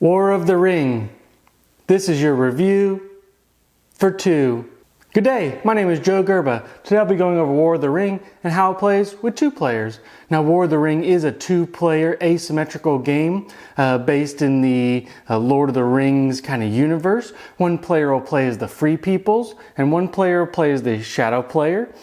War of the Ring. This is your review for 2. Good day, my name is Joe Gerba. Today I'll be going over War of the Ring and how it plays with 2 players. Now War of the Ring is a 2-player asymmetrical game based in the Lord of the Rings kind of universe. One player will play as the Free Peoples and one player will play as the Shadow Player.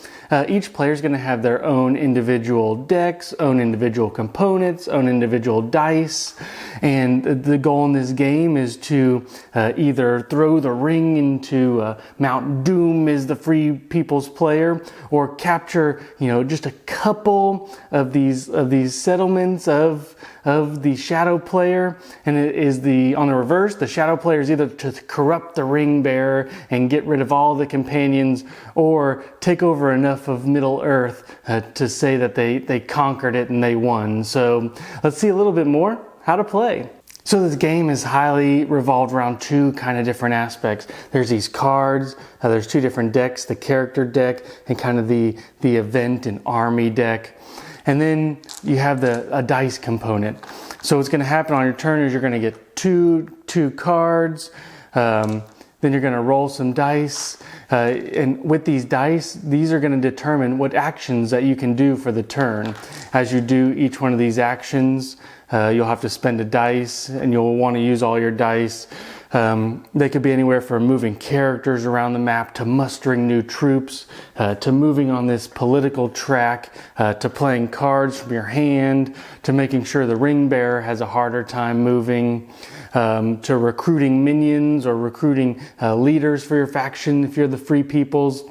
Each player is going to have their own individual decks, own individual components, own individual dice, and the goal in this game is to either throw the ring into Mount Doom as the Free People's player, or capture, just a couple of these settlements of the Shadow Player. And it is on the reverse, the Shadow Player is either to corrupt the ring bearer and get rid of all the companions, or take over enough of Middle Earth to say that they conquered it and they won. So let's see a little bit more how to play. So this game is highly revolved around 2 kind of different aspects. There's these cards, there's 2 different decks, the character deck and kind of the event and army deck. And then you have a dice component. So what's going to happen on your turn is you're going to get two cards, then you're going to roll some dice, and with these dice, these are going to determine what actions that you can do for the turn. As you do each one of these actions, you'll have to spend a dice, and you'll want to use all your dice. They could be anywhere from moving characters around the map, to mustering new troops, to moving on this political track, to playing cards from your hand, to making sure the ring bearer has a harder time moving, to recruiting minions or recruiting leaders for your faction if you're the Free Peoples.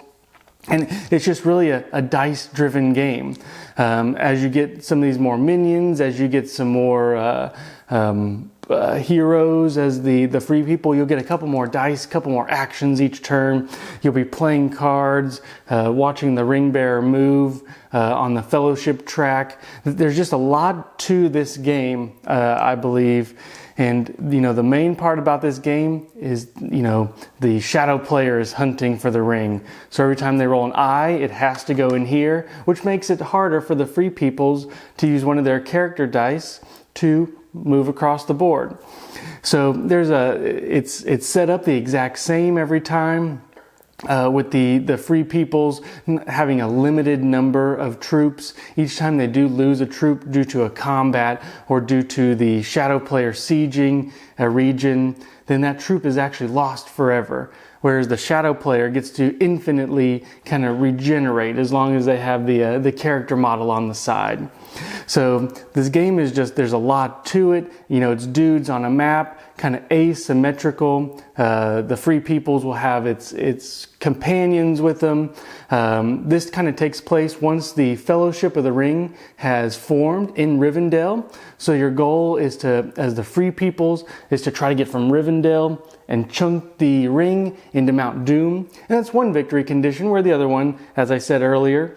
And it's just really a dice-driven game. As you get some of these more minions, as you get some more heroes as the Free People, you'll get a couple more dice, a couple more actions each turn. You'll be playing cards, watching the ring bearer move on the fellowship track. There's just a lot to this game, I believe. And, the main part about this game is, the Shadow Player is hunting for the ring. So every time they roll an eye, it has to go in here, which makes it harder for the Free Peoples to use one of their character dice to move across the board. So it's set up the exact same every time. With the Free Peoples having a limited number of troops. Each time they do lose a troop due to a combat or due to the Shadow Player sieging a region, then that troop is actually lost forever. Whereas the Shadow Player gets to infinitely kind of regenerate as long as they have the character model on the side. So this game is there's a lot to it. It's dudes on a map, kind of asymmetrical. The Free Peoples will have its companions with them. This kind of takes place once the Fellowship of the Ring has formed in Rivendell. So your goal is as the Free Peoples, is to try to get from Rivendell and chunk the ring into Mount Doom. And that's one victory condition, where the other one, as I said earlier,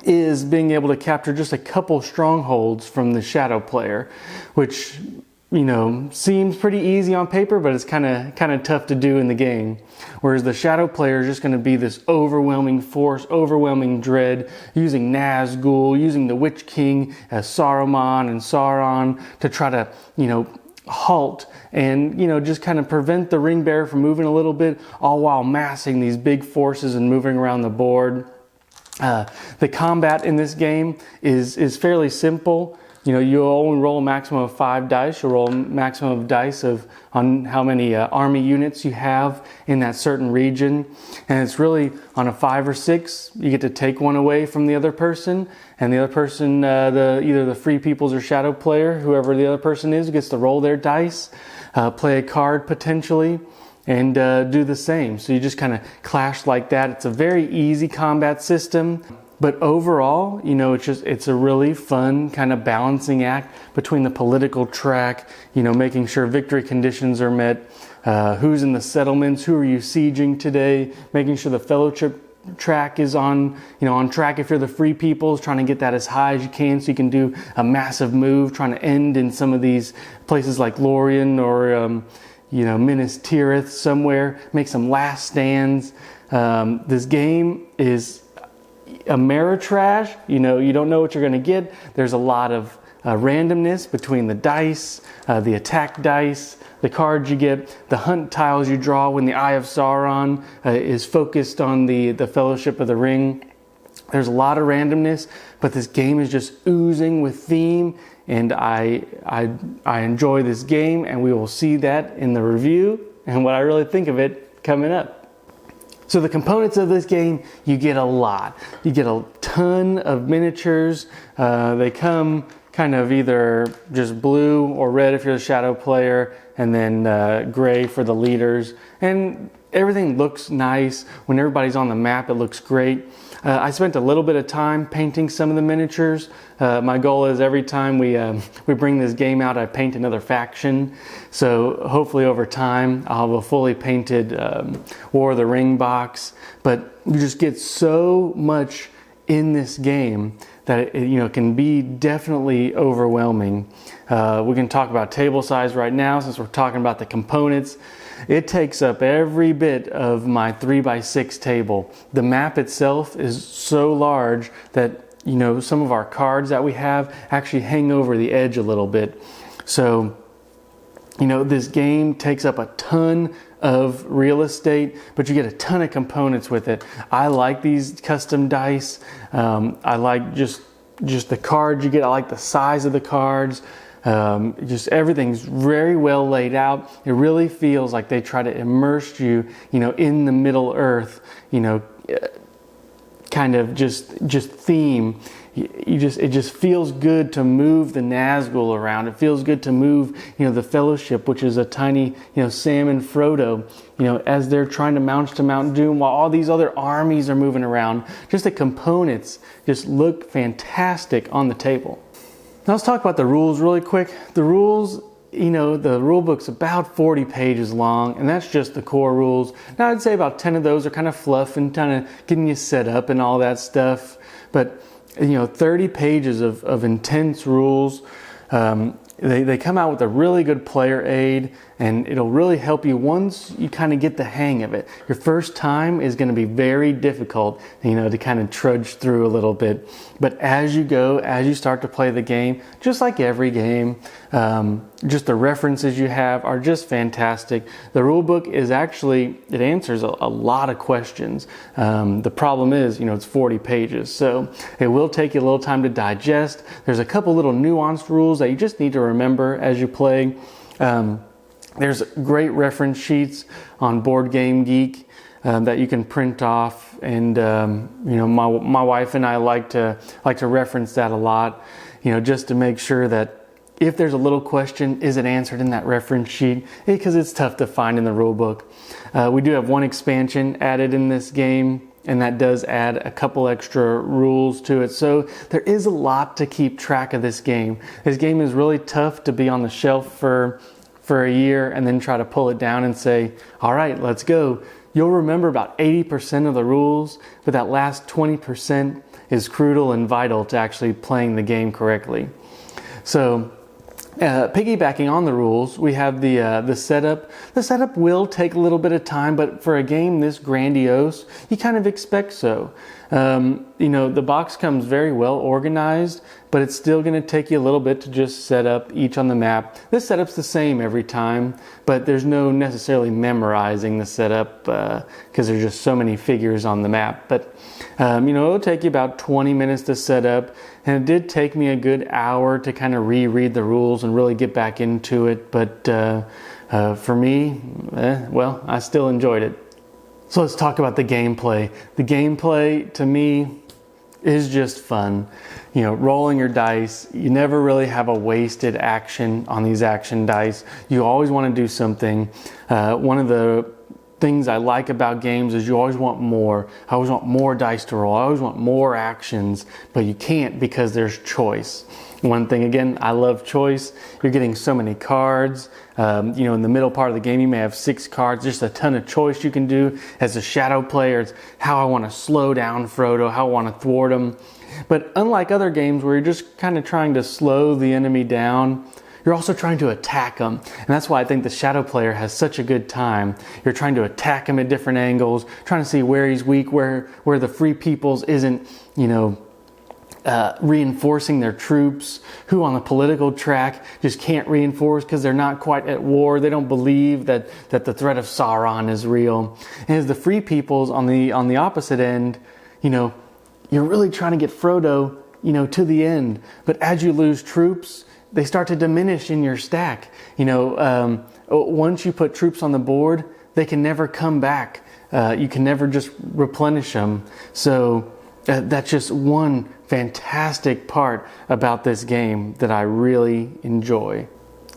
is being able to capture just a couple strongholds from the Shadow Player, which seems pretty easy on paper, but it's kind of tough to do in the game. Whereas the Shadow Player is just going to be this overwhelming force, overwhelming dread, using Nazgul, using the Witch King as Saruman and Sauron to try to halt and just kind of prevent the ring bearer from moving a little bit, all while massing these big forces and moving around the board. The combat in this game is fairly simple. You'll only roll a maximum of 5 dice. You'll roll a maximum of dice on how many army units you have in that certain region. And it's really on a 5 or 6, you get to take one away from the other person. And the other person, either the Free Peoples or Shadow Player, whoever the other person is, gets to roll their dice, play a card potentially, and do the same. So you just kind of clash like that. It's a very easy combat system. But overall, it's a really fun kind of balancing act between the political track, making sure victory conditions are met, who's in the settlements, who are you sieging today, making sure the fellowship track is on track if you're the Free Peoples, trying to get that as high as you can so you can do a massive move, trying to end in some of these places like Lorien or Minas Tirith somewhere, make some last stands. This game is Ameritrash. You don't know what you're going to get. There's a lot of randomness between the dice, the attack dice, the cards you get, the hunt tiles you draw when the Eye of Sauron is focused on the Fellowship of the Ring. There's a lot of randomness, but this game is just oozing with theme, and I enjoy this game, and we will see that in the review and what I really think of it coming up. So the components of this game, you get a lot. You get a ton of miniatures. They come kind of either just blue or red if you're the shadow player, and then gray for the leaders. And everything looks nice. When everybody's on the map, it looks great. I spent a little bit of time painting some of the miniatures. My goal is every time we bring this game out, I paint another faction. So hopefully over time, I'll have a fully painted War of the Ring box. But you just get so much in this game that it can be definitely overwhelming. We can talk about table size right now since we're talking about the components. It takes up every bit of my 3x6 table. The map itself is so large that some of our cards that we have actually hang over the edge a little bit. So this game takes up a ton of real estate, but you get a ton of components with it. I like these custom dice. I like just the cards you get. I like the size of the cards. Just everything's very well laid out. It really feels like they try to immerse you, in the Middle Earth, kind of just theme. It just feels good to move the Nazgul around. It feels good to move, the Fellowship, which is a tiny, Sam and Frodo, as they're trying to march to Mount Doom while all these other armies are moving around. Just the components just look fantastic on the table. Now let's talk about the rules really quick. The rules, the rule book's about 40 pages long, and that's just the core rules. Now I'd say about 10 of those are kind of fluff and kind of getting you set up and all that stuff. But 30 pages of intense rules. They come out with a really good player aid, and it'll really help you once you kind of get the hang of it. Your first time is going to be very difficult, to kind of trudge through a little bit. But as you go, as you start to play the game, just like every game, just the references you have are just fantastic. The rule book is actually, it answers a lot of questions. The problem is, it's 40 pages, so it will take you a little time to digest. There's a couple little nuanced rules that you just need to remember as you play. There's great reference sheets on Board Game Geek that you can print off, and my wife and I like to reference that a lot, just to make sure that if there's a little question, is it answered in that reference sheet? Because it's tough to find in the rule book. We do have one expansion added in this game, and that does add a couple extra rules to it. So there is a lot to keep track of this game. This game is really tough to be on the shelf for a year and then try to pull it down and say, all right, let's go. You'll remember about 80% of the rules, but that last 20% is crucial and vital to actually playing the game correctly. So piggybacking on the rules, we have the setup. The setup will take a little bit of time, but for a game this grandiose, you kind of expect so. The box comes very well organized, but it's still going to take you a little bit to just set up each on the map. This setup's the same every time, but there's no necessarily memorizing the setup because there's just so many figures on the map. But it'll take you about 20 minutes to set up, and it did take me a good hour to kind of reread the rules and really get back into it. But for me, I still enjoyed it. So let's talk about the gameplay. The gameplay, to me, is just fun. Rolling your dice, you never really have a wasted action on these action dice. You always want to do something. One of the things I like about games is you always want more. I always want more dice to roll. I always want more actions, but you can't because there's choice. One thing, again, I love choice. You're getting so many cards. In the middle part of the game, you may have 6 cards, just a ton of choice you can do. As a shadow player, it's how I want to slow down Frodo, how I want to thwart him. But unlike other games where you're just kind of trying to slow the enemy down, you're also trying to attack them. And that's why I think the shadow player has such a good time. You're trying to attack him at different angles, trying to see where he's weak, where the Free Peoples isn't, reinforcing their troops, who on the political track just can't reinforce because they're not quite at war. They don't believe that the threat of Sauron is real. And as the free peoples on the opposite end, you're really trying to get Frodo, to the end. But as you lose troops, they start to diminish in your stack. Once you put troops on the board, they can never come back. You can never just replenish them. So that's just one fantastic part about this game that I really enjoy.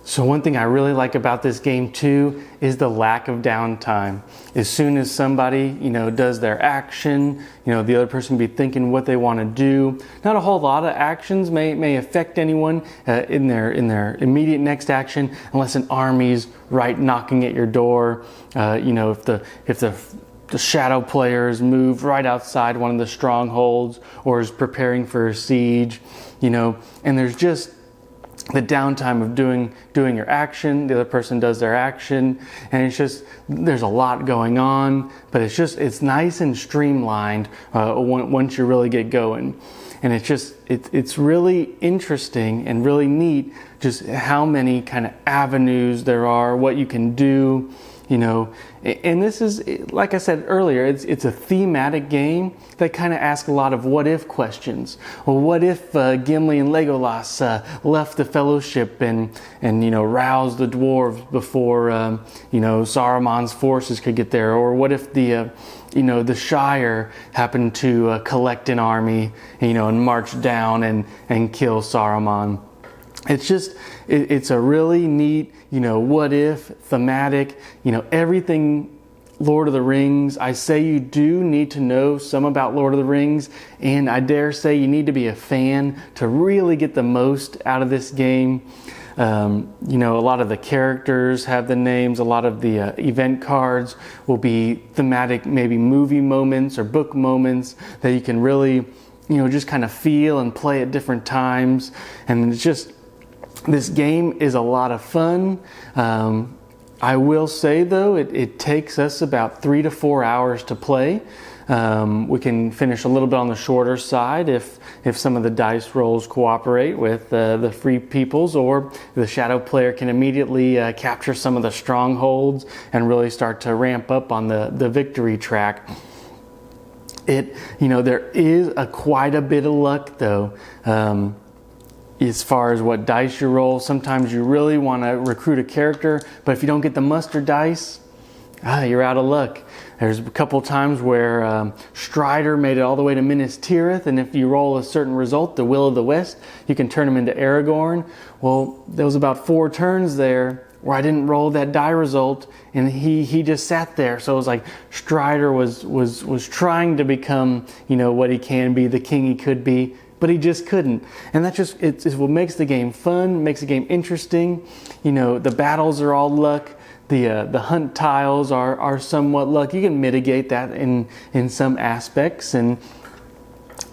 So one thing I really like about this game too is the lack of downtime. As soon as somebody, does their action, the other person will be thinking what they want to do. Not a whole lot of actions may affect anyone in their immediate next action, unless an army's right knocking at your door. If the shadow player is moved right outside one of the strongholds or is preparing for a siege, and there's just the downtime of doing your action, the other person does their action, and it's just, there's a lot going on, but it's nice and streamlined once you really get going. And it's really interesting and really neat just how many kind of avenues there are, what you can do, and this is, like I said earlier, it's a thematic game that kind of asks a lot of what if questions. Well, what if Gimli and Legolas left the Fellowship and roused the dwarves before Saruman's forces could get there? Or what if the Shire happened to collect an army, and march down and kill Saruman? It's a really neat, what if, thematic, everything Lord of the Rings. I say you do need to know some about Lord of the Rings, and I dare say you need to be a fan to really get the most out of this game. A lot of the characters have the names, a lot of the event cards will be thematic, maybe movie moments or book moments that you can really, just kind of feel and play at different times. And this game is a lot of fun. I will say though, it takes us about 3 to 4 hours to play. We can finish a little bit on the shorter side if some of the dice rolls cooperate with the free peoples, or the shadow player can immediately capture some of the strongholds and really start to ramp up on the victory track. There is quite a bit of luck though. As far as what dice you roll, sometimes you really want to recruit a character, but if you don't get the mustard dice, you're out of luck. There's a couple times where Strider made it all the way to Minas Tirith, and if you roll a certain result, the Will of the West, you can turn him into Aragorn. Well, there was about 4 turns there where I didn't roll that die result, and he just sat there. So it was like Strider was trying to become, what he can be, the king he could be, but he just couldn't. And it's what makes the game fun, makes the game interesting. The battles are all luck. The hunt tiles are somewhat luck. You can mitigate that in some aspects, and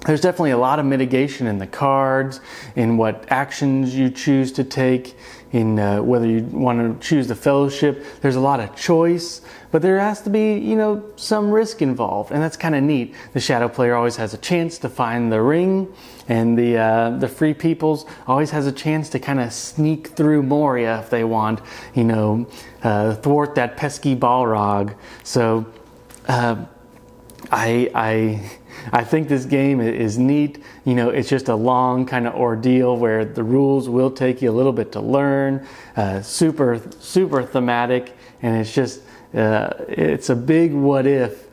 there's definitely a lot of mitigation in the cards, in what actions you choose to take, in whether you want to choose the Fellowship. There's a lot of choice, but there has to be, some risk involved, and that's kind of neat. The shadow player always has a chance to find the ring, and the free peoples always has a chance to kind of sneak through Moria if they want, thwart that pesky Balrog. So I think this game is neat. It's just a long kind of ordeal where the rules will take you a little bit to learn. Super thematic, and it's a big what if,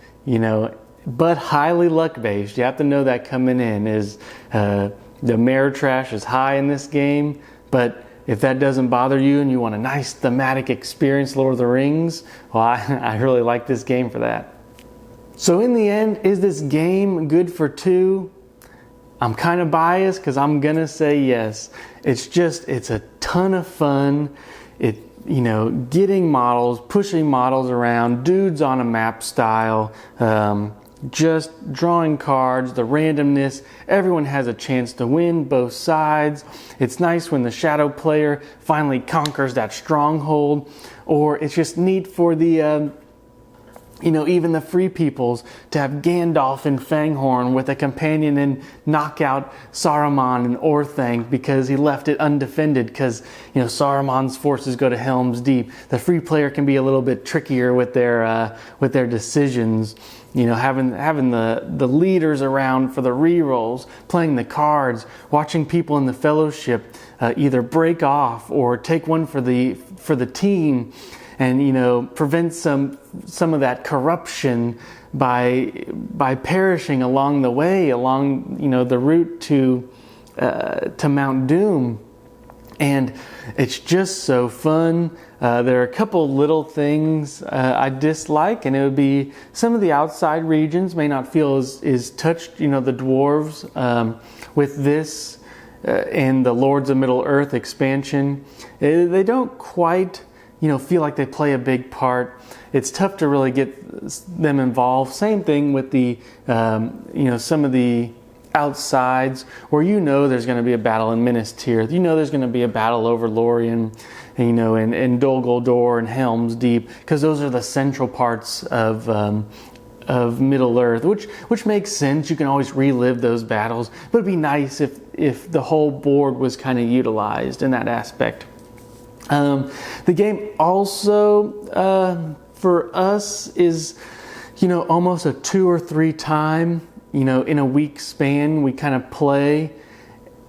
but highly luck based. You have to know that coming in is the mare trash is high in this game, but if that doesn't bother you and you want a nice thematic experience, Lord of the Rings, well, I really like this game for that. So in the end, is this game good for 2? I'm kind of biased because I'm going to say yes. It's a ton of fun. Getting models, pushing models around, dudes on a map style, just drawing cards, the randomness. Everyone has a chance to win, both sides. It's nice when the shadow player finally conquers that stronghold, or it's just neat for the even the Free Peoples, to have Gandalf and Fanghorn with a companion and knock out Saruman and Orthanc because he left it undefended because, Saruman's forces go to Helm's Deep. The free player can be a little bit trickier with their decisions. Having the leaders around for the rerolls, playing the cards, watching people in the Fellowship either break off or take one for the team, and prevent some of that corruption by perishing along the way, along the route to Mount Doom. And it's just so fun. There are a couple little things I dislike, and it would be some of the outside regions may not feel as touched. The dwarves with this and the Lords of Middle-earth expansion, they don't quite feel like they play a big part. It's tough to really get them involved. Same thing with the some of the outsides where there's going to be a battle in Minas Tirith. There's going to be a battle over Lorien, and Dol Guldur and Helm's Deep, because those are the central parts of Middle Earth, which makes sense. You can always relive those battles, but it'd be nice if the whole board was kind of utilized in that aspect. The game also for us is almost a 2 or 3 time in a week span we kind of play,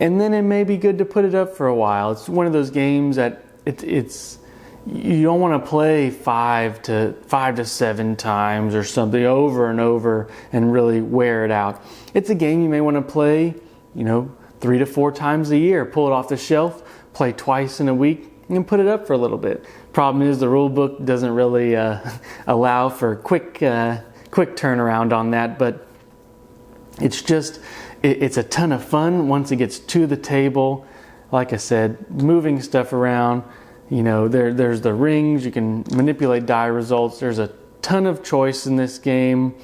and then it may be good to put it up for a while. It's one of those games that it's you don't want to play 5 to 7 times or something over and over and really wear it out. It's a game you may want to play 3 to 4 times a year. Pull it off the shelf, play twice in a week, and put it up for a little bit. Problem is the rule book doesn't really allow for quick turnaround on that, but it's a ton of fun once it gets to the table. Like I said, moving stuff around, there's the rings, you can manipulate die results. There's a ton of choice in this game.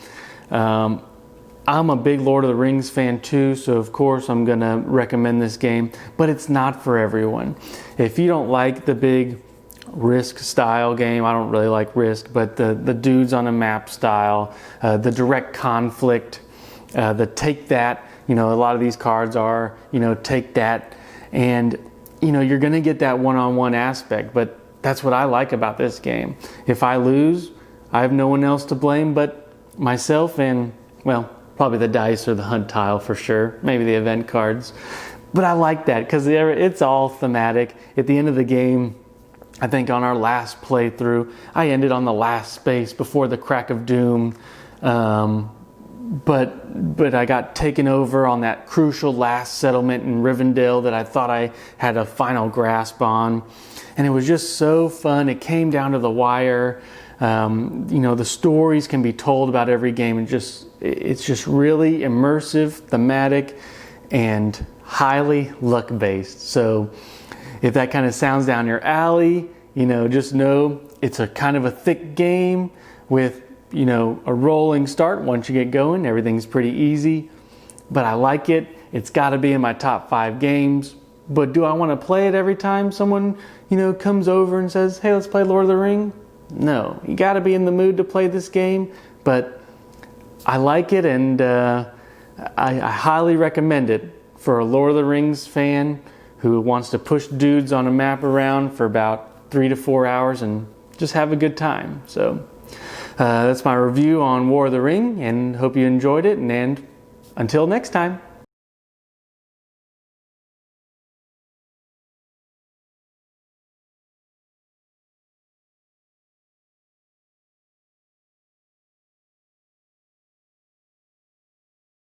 I'm a big Lord of the Rings fan too, so of course I'm going to recommend this game, but it's not for everyone. If you don't like the big Risk style game, I don't really like Risk, but the dudes on a map style, the direct conflict, the take that, a lot of these cards are, take that, and you're going to get that one-on-one aspect, but that's what I like about this game. If I lose, I have no one else to blame but myself and, well, probably the dice or the hunt tile for sure, maybe the event cards. But I like that because it's all thematic. At the end of the game, I think on our last playthrough, I ended on the last space before the crack of doom. But I got taken over on that crucial last settlement in Rivendell that I thought I had a final grasp on. And it was just so fun. It came down to the wire. The stories can be told about every game, and it's just really immersive, thematic, and highly luck based. So if that kind of sounds down your alley, just know it's a kind of a thick game with a rolling start. Once you get going, everything's pretty easy, but I like it. It's got to be in my top 5 games. But do I want to play it every time someone comes over and says, hey, let's play Lord of the Ring? No, you got to be in the mood to play this game, but I like it, and I highly recommend it for a Lord of the Rings fan who wants to push dudes on a map around for about 3 to 4 hours and just have a good time. So that's my review on War of the Ring, and hope you enjoyed it, and until next time.